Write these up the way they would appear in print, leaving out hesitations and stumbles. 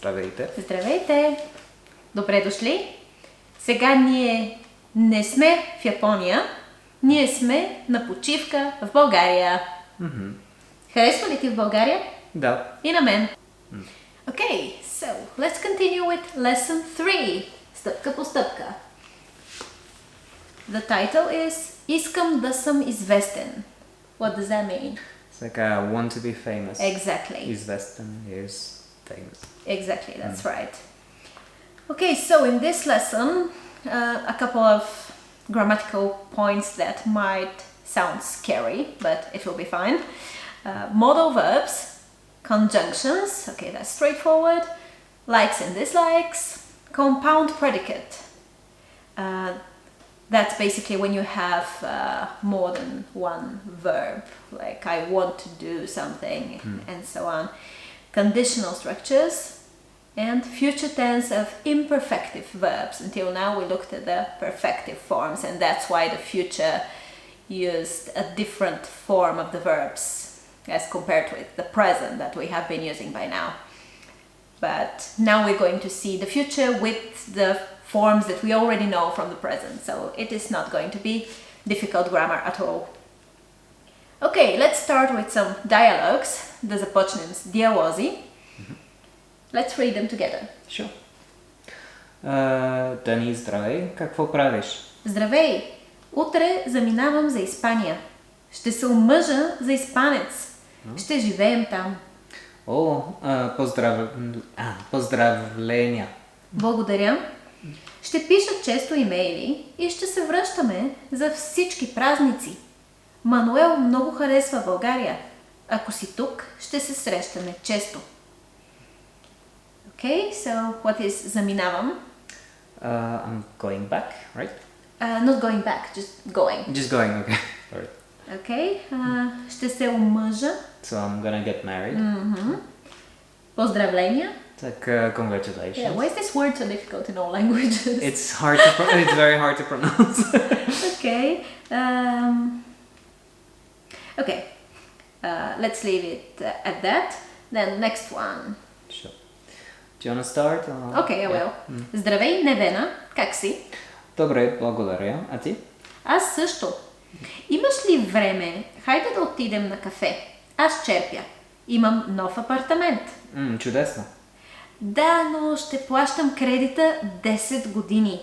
Здравейте. Здравейте! Добре дошли! Сега ние не сме в Япония, ние сме на почивка в България. Харесва ли ти в България? Да. И на мен. Okay, so let's continue with lesson 3. Стъпка по стъпка. The title is Искам да съм известен. What does that mean? It's like I want to be famous. Exactly. Известен is famous. Exactly, that's right. Okay, so in this lesson, a couple of grammatical points that might sound scary, but it will be fine. Modal verbs, conjunctions, okay, that's straightforward. Likes and dislikes, compound predicate. That's basically when you have more than one verb, like I want to do something and so on. Conditional structures and future tense of imperfective verbs. Until now we looked at the perfective forms, and that's why the future used a different form of the verbs as compared with the present that we have been using by now. But now we're going to see the future with the forms that we already know from the present, so it is not going to be difficult grammar at all. Okay, let's start with some dialogues. Да започнем с диалози. Let's read them together. Sure. Дани, здравей. Какво правиш? Здравей! Утре заминавам за Испания. Ще се омъжа за испанец. Ще живеем там. О, поздравления. Благодаря. Ще пиша често имейли и ще се връщаме за всички празници. Мануел много харесва България. Ако си тук, ще се срещаме често. Okay, so what is заминавам? I'm going back, right? Not going back, just going. Just going, okay. Sorry. Okay, ще се омъжа. So I'm gonna get married. Поздравления. It's like congratulations. Yeah, why is this word so difficult in all languages? It's it's very hard to pronounce. Okay. Okay. Let's leave it at that. Then next one. Sure. Do you want to start? Okay, I will. Здравей, Невена. Как си? Добре, благодаря. А ти? Аз също. Имаш ли време? Хайде да отидем на кафе. Аз черпя. Имам нов апартамент. Чудесно. Да, но ще плащам кредита 10 години.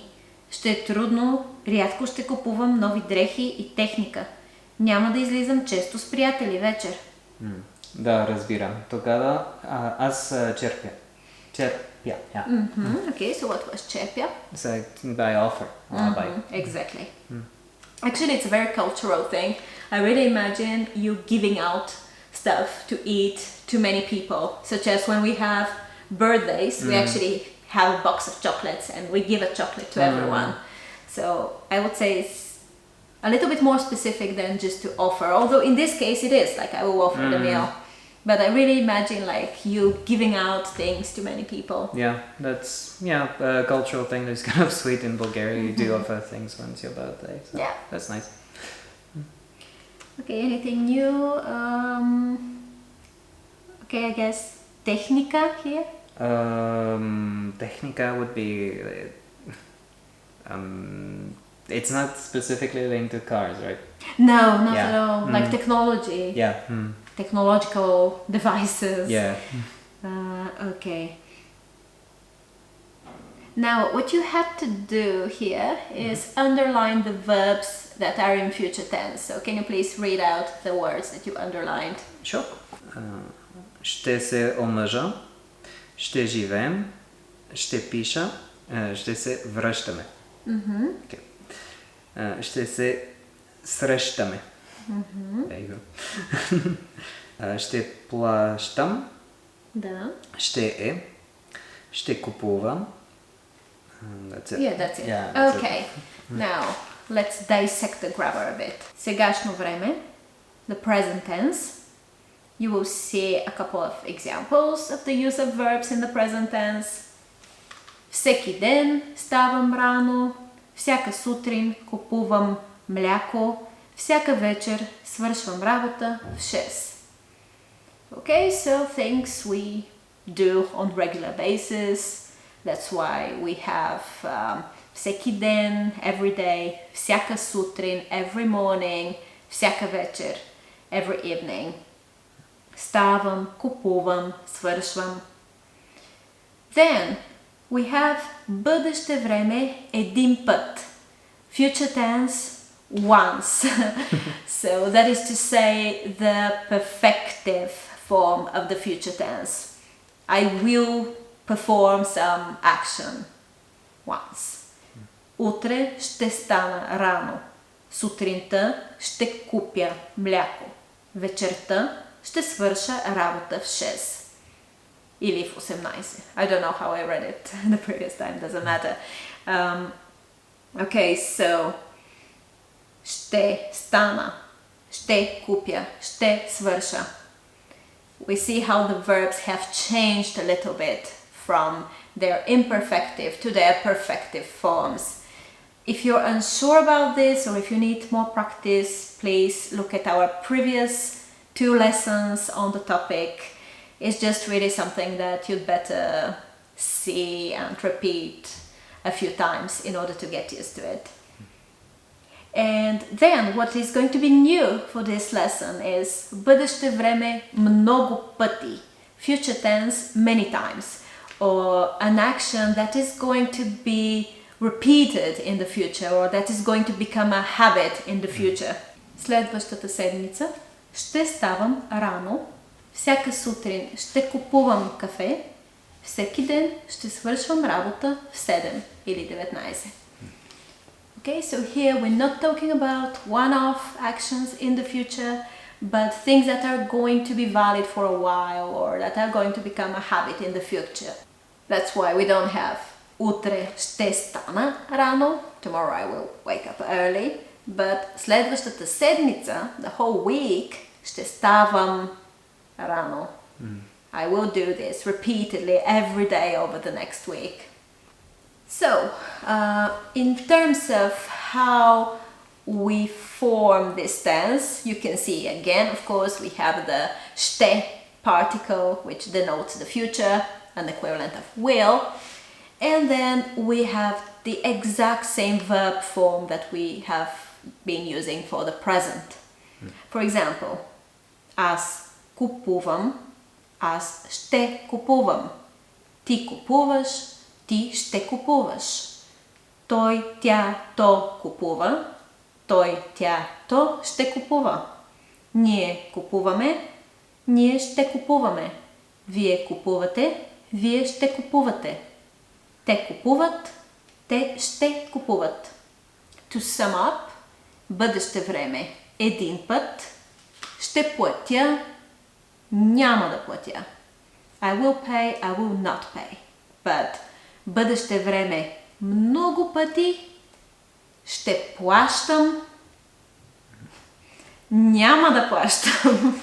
Ще е трудно, рядко ще купувам нови дрехи и техника. Няма да излизам често с приятели вечер. Да, разбирам. Тогава аз черпя. Черпя, yeah. Okay, so what was черпя? It's like by offer. By. Exactly. Actually, it's a very cultural thing. I really imagine you giving out stuff to eat to many people, such as when we have birthdays, we actually have a box of chocolates and we give a chocolate to everyone. So I would say it's a little bit more specific than just to offer, although in this case it is, like I will offer the meal. But I really imagine like you giving out things to many people. Yeah, that's a cultural thing that's kind of sweet in Bulgaria. You do offer things when it's your birthday. So Yeah. That's nice. Okay, anything new? Okay, I guess техника here. Technica would be it's not specifically linked to cars, right? No, not Yeah. at all. Like technology. Yeah. Technological devices. Yeah. Okay. Now, what you have to do here is underline the verbs that are in future tense. So can you please read out the words that you underlined? Sure. Ще се омъжа, ще живеем, ще пиша, ще се връщаме. Okay. Ще се срещаме. There you go. Ще плащам. Да. Ще купувам. That's it. Yeah, that's it. Yeah, that's Okay. Now, let's dissect the grammar a bit. Сегашно време, the present tense. You will see a couple of examples of the use of verbs in the present tense. Всеки ден ставам рано, всяка сутрин купувам мляко, всяка вечер свършвам работа в 6. Okay, so things we do on regular basis. That's why we have всеки ден, every day, всяка сутрин, every morning, всяка вечер, every evening. Ставам, купувам, свършвам. Then we have бъдеще време един път. Future tense once. So that is to say the perfective form of the future tense. I will perform some action once. Утре ще стана рано. Сутринта ще купя мляко. Вечерта ще свърша работа в 6. Или в 18. I don't know how I read it the previous time, doesn't matter. Okay, so ще стана, ще купя, ще свърша. We see how the verbs have changed a little bit from their imperfective to their perfective forms. If you're unsure about this or if you need more practice, please look at our previous 2 lessons on the topic. It's just really something that you'd better see and repeat a few times in order to get used to it. And then what is going to be new for this lesson is бъдеще време много пъти, future tense many times, or an action that is going to be repeated in the future or that is going to become a habit in the future. Следващата седмица ще ставам рано, всяка сутрин ще купувам кафе, всеки ден ще свършвам работа в 7 или 19. Okay, so here we're not talking about one-off actions in the future, but things that are going to be valid for a while or that are going to become a habit in the future. That's why we don't have утре ще стана рано, tomorrow I will wake up early, but следващата седмица, the whole week, ще ставам рано. I will do this repeatedly every day over the next week. So, in terms of how we form this tense, you can see again, of course, we have the ще particle, which denotes the future, an equivalent of will, and then we have the exact same verb form that we have been using for the present. For example, аз купувам, аз ще купувам. Ти купуваш, ти ще купуваш. Той, тя, то купува. Той, тя, то ще купува. Ние купуваме, ние ще купуваме. Вие купувате, вие ще купувате. Те купуват, те ще купуват. To sum up, бъдеще време един път, ще платя, няма да платя. I will pay, I will not pay. But бъдеще време много пъти, ще плащам, няма да плащам.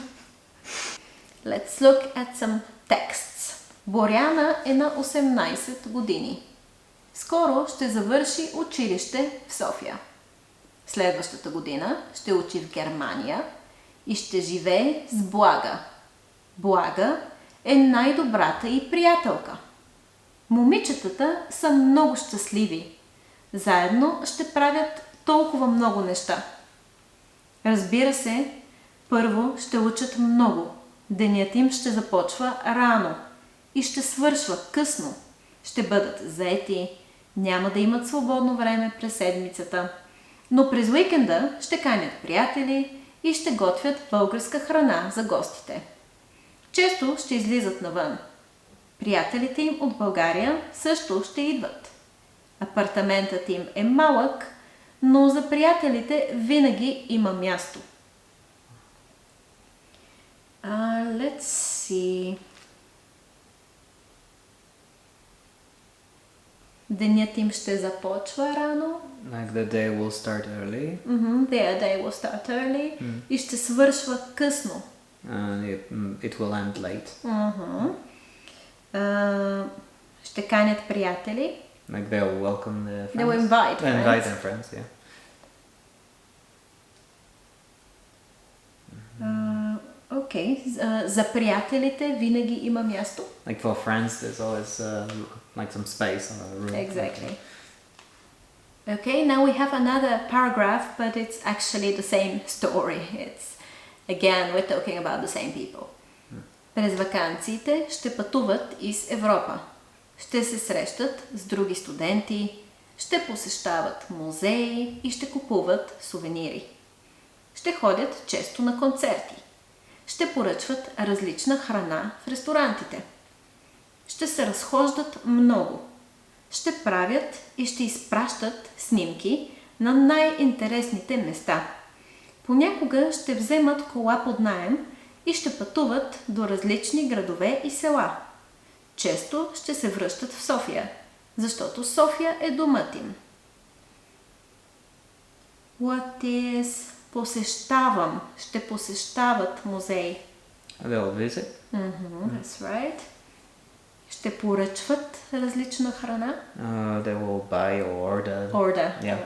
Let's look at some texts. Боряна е на 18 години. Скоро ще завърши училище в София. Следващата година ще учи в Германия и ще живее с Блага. Блага е най-добрата й приятелка. Момичетата са много щастливи. Заедно ще правят толкова много неща. Разбира се, първо ще учат много. Денят им ще започва рано и ще свършва късно. Ще бъдат заети, няма да имат свободно време през седмицата. Но през уикенда ще канят приятели и ще готвят българска храна за гостите. Често ще излизат навън. Приятелите им от България също ще идват. Апартаментът им е малък, но за приятелите винаги има място. Let's see. Денят им ще започва рано. Like the day will start early. Their day will start early. И ще свършва късно. It will end late. Ще канят приятели. Like they'll welcome their friends. They will invite friends. Invite their friends, yeah. Окей. За приятелите винаги има място. Like for friends, there's always like some space on a room. Exactly. Okay, now we have another paragraph, but it's actually the same story. It's again, we're talking about the same people. През ваканциите ще пътуват из Европа. Ще се срещат с други студенти, ще посещават музеи и ще купуват сувенири. Ще ходят често на концерти. Ще поръчват различна храна в ресторантите. Ще се разхождат много. Ще правят и ще изпращат снимки на най-интересните места. Понякога ще вземат кола под наем и ще пътуват до различни градове и села. Често ще се връщат в София, защото София е домът им. What is посещавам? Ще посещават музей. They'll visit. That's right. Ще поръчват различна храна. They will buy or order. Order. Yeah.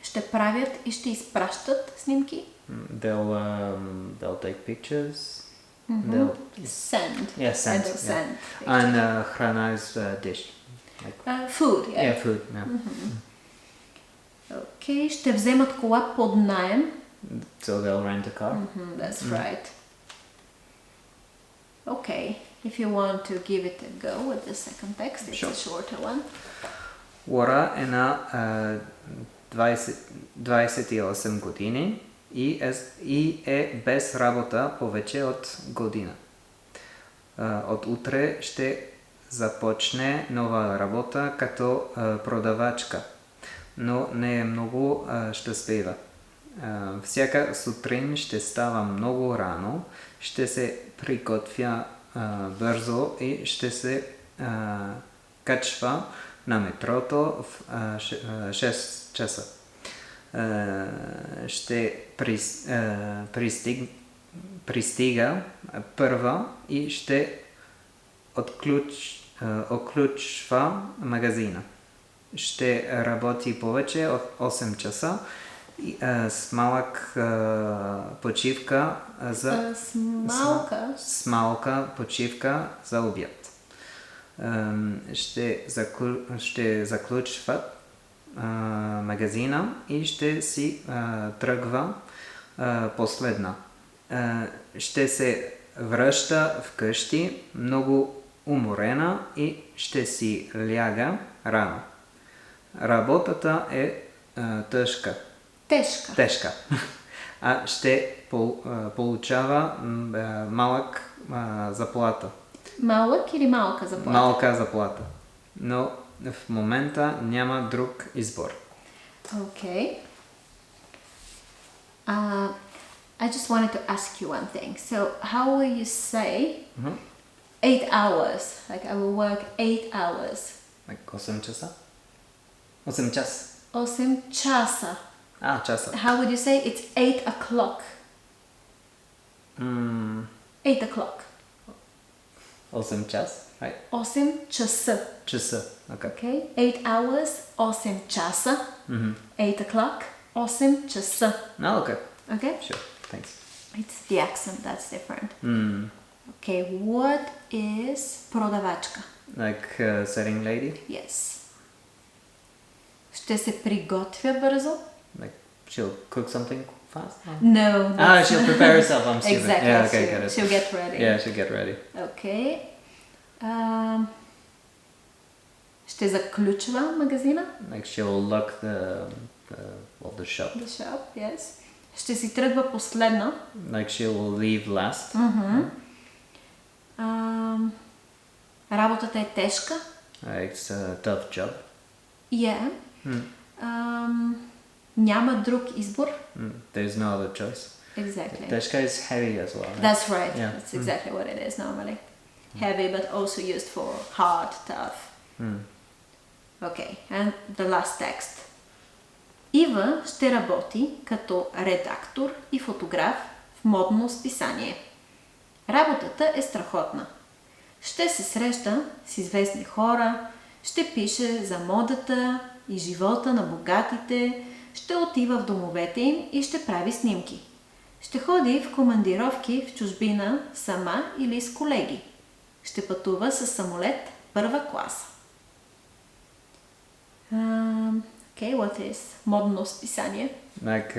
Ще правят и ще изпращат снимки. They'll take pictures. Send. Yeah, send. They'll send pictures. And храна is dish. Like, Food. Yeah. food. Yeah. Окей, ще вземат кола под наем. So they'll rent a car. That's right. Okay, if you want to give it a go with the second text, it's a shorter one. Лора е на 28 години и е без работа повече от година. От утре ще започне нова работа като продавачка, но не е много щастлива. Всяка сутрин ще става много рано, ще се приготвя бързо и ще се качва на метрото в 6 часа. Ще пристига първа и ще отключва магазина. Ще работи повече от 8 часа с малък почивка за малка почивка за обяд. Ще заключват магазина и ще си тръгва последна. Ще се връща вкъщи много уморена и ще си ляга рано. Работата е тежка. Ще получава малък заплата. Малък или малка заплата? Малка заплата. Но в момента няма друг избор. Okay. I just wanted to ask you one thing. So, how will you say 8 hours? Like, I will work 8 hours. Like 8 часа? 8 час. 8 часа. Часа. How would you say it's 8 o'clock? 8 o'clock. 8 час, right? 8 часа. Часа, Okay. 8 hours, 8 часа. 8 o'clock, 8 часа. Okay. Okay? Sure, thanks. It's the accent that's different. Okay, what is продавачка? Like selling lady? Yes. Ще се приготвя бързо? Like she'll cook something fast? No. She'll prepare herself. I'm stupid. Exactly. Yeah, okay, get it. She'll get ready. Yeah, she'll get ready. Okay. Ще заключва магазина? Like she'll lock the shop. The shop, yes. Ще си тръгва последна? Like she'll leave last. Работата е тежка? It's a tough job. Yeah. Няма друг избор? There's no other choice. Exactly. Тежка is heavy as well. Right? That's right. Yeah. That's exactly what it is normally. Heavy, but also used for hard, tough. Okay, and the last text. Ива ще работи като редактор и фотограф в модно списание. Работата е страхотна. Ще се среща с известни хора, ще пише за модата и живота на богатите, ще отива в домовете им и ще прави снимки. Ще ходи в командировки в чужбина сама или с колеги. Ще пътува с самолет първа класа. Okay, what is модно списание? Like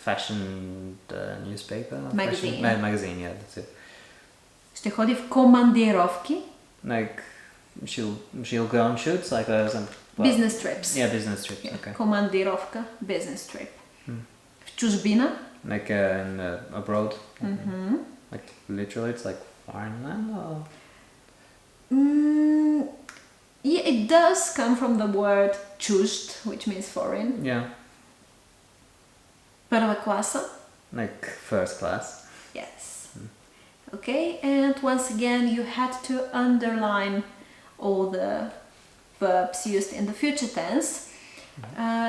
fashion newspaper? Magazine. Fashion, magazine, yeah, that's it. Ще ходи в командировки. Like she'll go on shoots, like some Business trips. Yeah, business trips. Yeah. Okay. Командировка, business trip. В чужбина. Like abroad. Like literally, it's like foreign land. Or? Yeah, it does come from the word чужд, which means foreign. Yeah. Първа класа. Like first class. Yes. Okay, and once again you had to underline all the verbs used in the future tense.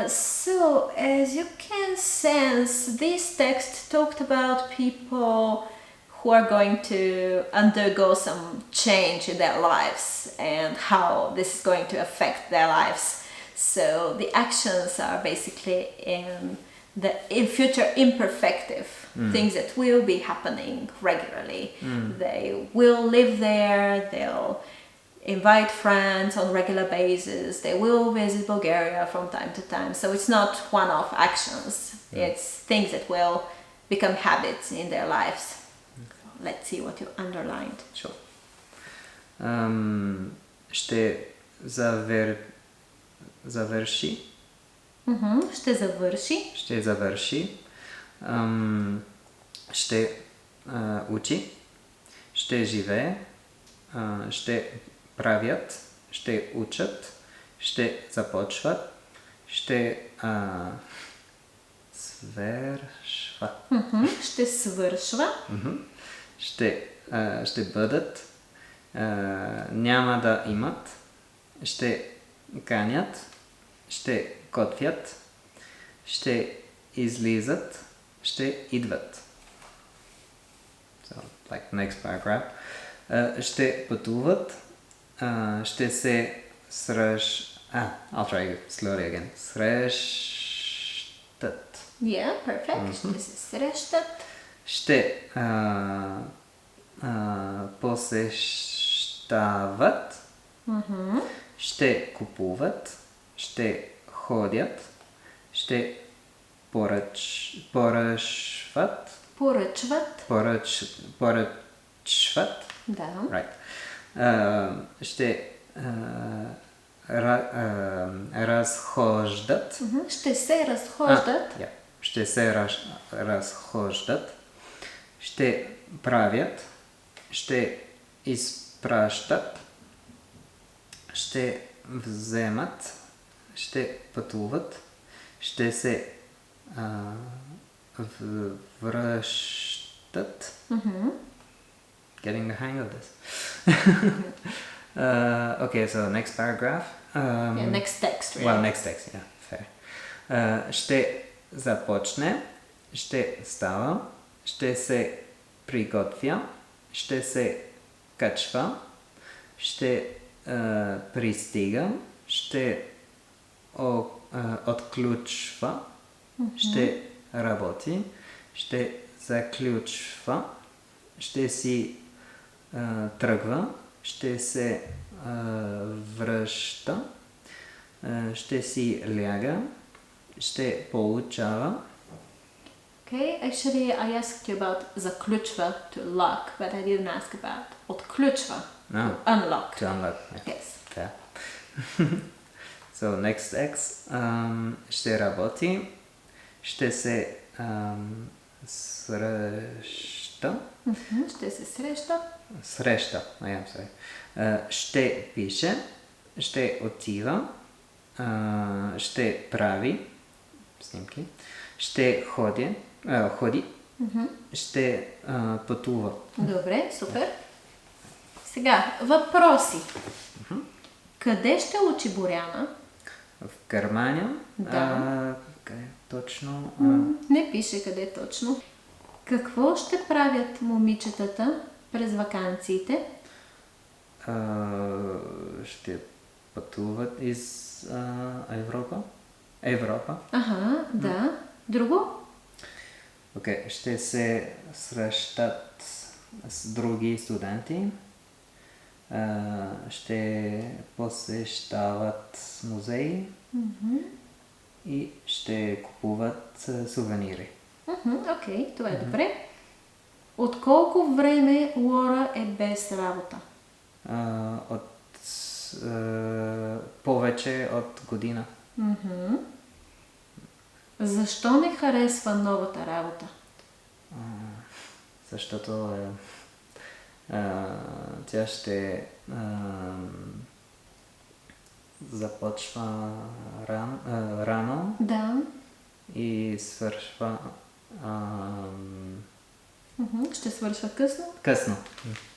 So, as you can sense, this text talked about people who are going to undergo some change in their lives and how this is going to affect their lives. So, the actions are basically in future imperfective, things that will be happening regularly. They will live there, they'll invite friends on regular basis, they will visit Bulgaria from time to time. So it's not one-off actions, it's things that will become habits in their lives. Let's see what you underlined. Sure. Ще завърши. Ще завърши. Ще завърши. Ще учи. Ще живее. Ще правят. Ще учат. Ще започват. Ще свършва. Ще свършва. Ще бъдат. Няма да имат. Ще канят. Ще готвят. Ще излизат. Ще идват. So, like next paragraph. Ще пътуват. Ще се I'll try it slowly again. Срещат. Yeah, perfect. Ще се срещат. Ще посещават. Ще купуват. Ще ходят. Ще поръчват. Поръчват. Да. Right. Ще разхождат. Ще се разхождат. Ще се разхождат. Ще правят. Ще изпращат. Ще вземат. Ще пътуват. Ще се връщат. Getting the hang of this. Okay, so next paragraph. Next text, really. Well, next text, yeah, fair. Ще започне. Ще става. Ще се приготвя. Ще се качва. Ще пристига. Ще отключва. Ще работи. Ще заключва. Ще си тръгва. Ще се връща. Ще си ляга. Ще получава. Okay, actually I asked you about заключва, to lock, but I didn't ask about отключва, to unlock. To unlock, yeah. Yes. Fair. So next text. Ще работи. Ще се среща. Ще се среща. Среща. I am sorry. Ще пише. Ще отива. Ще прави. Снимки. Ще ходи. Ще пътува. Добре, супер. Сега, въпроси. Къде ще учи Боряна? В Германия. Да. Къде точно? Не пише къде точно. Какво ще правят момичетата през ваканциите? Ще пътуват из Европа. Европа. Да. Друго? Окей, ще се срещат с други студенти, ще посещават музеи и ще купуват сувенири. Окей, това е добре. От колко време Лора е без работа? Повече от година. Защо не харесва новата работа? Защото тя ще започва рано Да. и свършва Ще свършва късно? късно.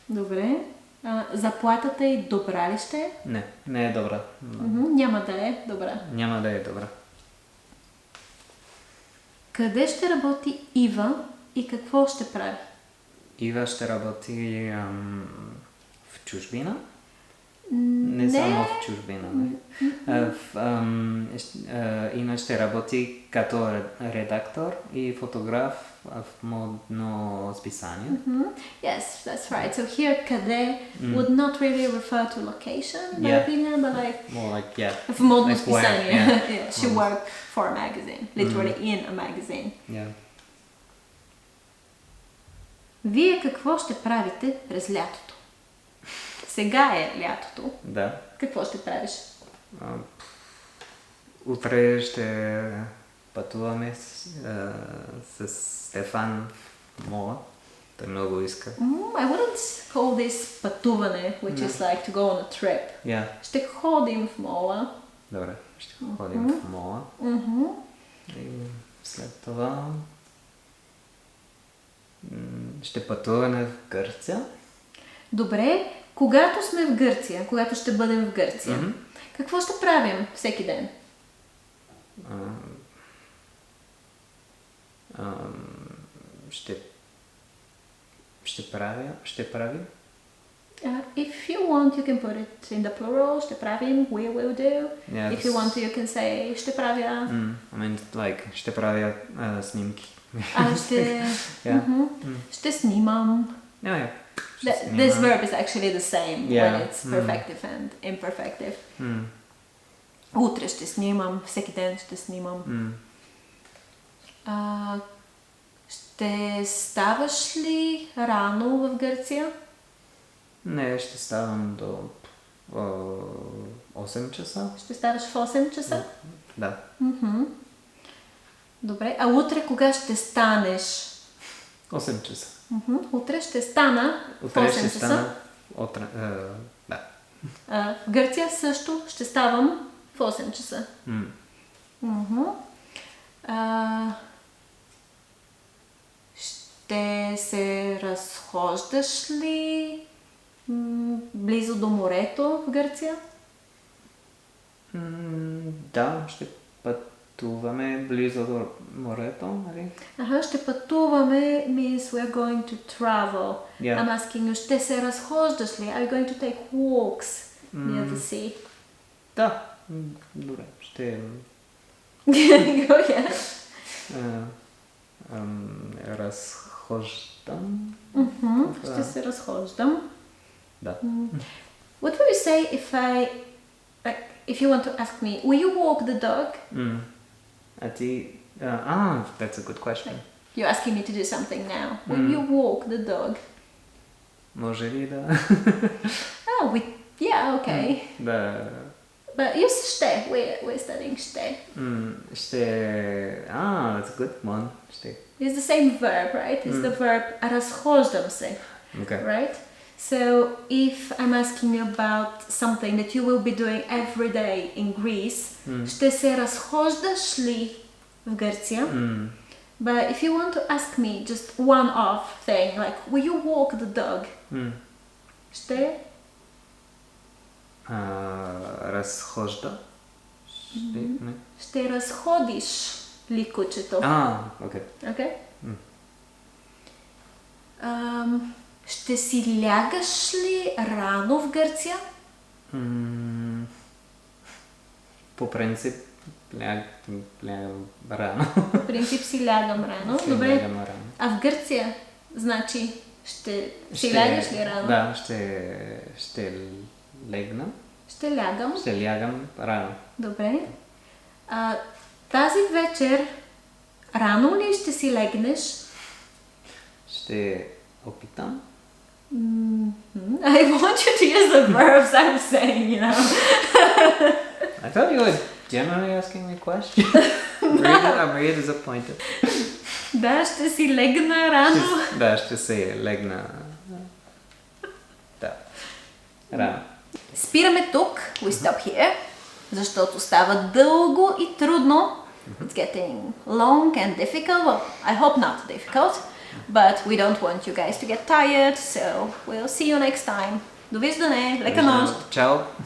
Добре. Заплатата й добра ли ще е? Не е добра. Няма да е добра. Няма да е добра. Къде ще работи Ива и какво ще прави? Ива ще работи в чужбина. Не само в чужбина. Ина ще работи като редактор и фотограф в модно списание. Yes, that's right. So here, къде would not really refer to location, in my opinion, but like More like, yeah. в модно Like списание. where, Yeah, she worked for a magazine, literally in a magazine. Yeah. Вие какво ще правите през лятото? Сега е лятото. Да. Какво ще правиш? Утре ще пътуваме с Стефан в мола. Той много иска. I wouldn't call this пътуване, which is like to go on a trip. Yeah. Ще ходим в мола. Добре, ще ходим в мола. И след това ще пътуваме в Гърция. Добре, когато сме в Гърция, когато ще бъдем в Гърция, какво ще правим всеки ден? Ще прави. If you want, you can put it in the plural. Ще правим, we will do. Yeah, If you want to, you can say ще правя. I mean, like, ще правя снимки. Ще... Yeah. Ще снимам. Yeah. This verb is actually the same when it's Yeah. perfective and imperfective. Утре ще снимам, всеки ден ще снимам. Ще ставаш ли рано в Гърция? Не, ще ставам до 8 часа. Ще ставаш в 8 часа? Да. Добре, а утре кога ще станеш? 8 часа. Утре ще стана в 8 часа. Да. В Гърция също ще ставам в 8 часа. Ще се разхождаш ли близо до морето в Гърция? Да, ще пътуваме близо до морето, нали? Ще пътуваме means we're going to travel. Yeah. I'm asking you, ще се разхождаш ли? Are you going to take walks near the sea? Да, добре, ще... Go ahead. Разхождам. Ще се разхождам. Да. What will you say if you want to ask me, will you walk the dog? А ти... that's a good question. You're asking me to do something now. Will you walk the dog? Може ли да... Yeah, okay. Да... But use ще. We're studying ще. Ще... that's a good one. Ще... It's the same verb, right? It's the verb разхождам се. Okay. Right? So if I'm asking you about something that you will be doing every day in Greece, ще се разхождаш ли в Гърция? But if you want to ask me just one-off thing, like, will you walk the dog? Ще? Разхожда? Не. Ще разходиш ли кучето? Окей. Okay? Ще си лягаш ли рано в Гърция? По принцип Лягам рано. По принцип си лягам рано. Добре. Лягам рано. А в Гърция, значи, ще лягаш ли рано? Да, ще легна. Ще лягам. Ще лягам рано. Добре. Тази вечер рано ли ще си легнеш? Ще опитам. I want you to use the verbs I'm saying, you know. I thought you were generally asking me questions. I'm really disappointed. Да, ще си легна рано. Да, ще се легна. Да. Рано. Спираме тук. We stop here. Защото става дълго и трудно. It's getting long and difficult. Well, I hope not difficult. But we don't want you guys to get tired. So we'll see you next time. Довиждане. Лека нощ. Чао.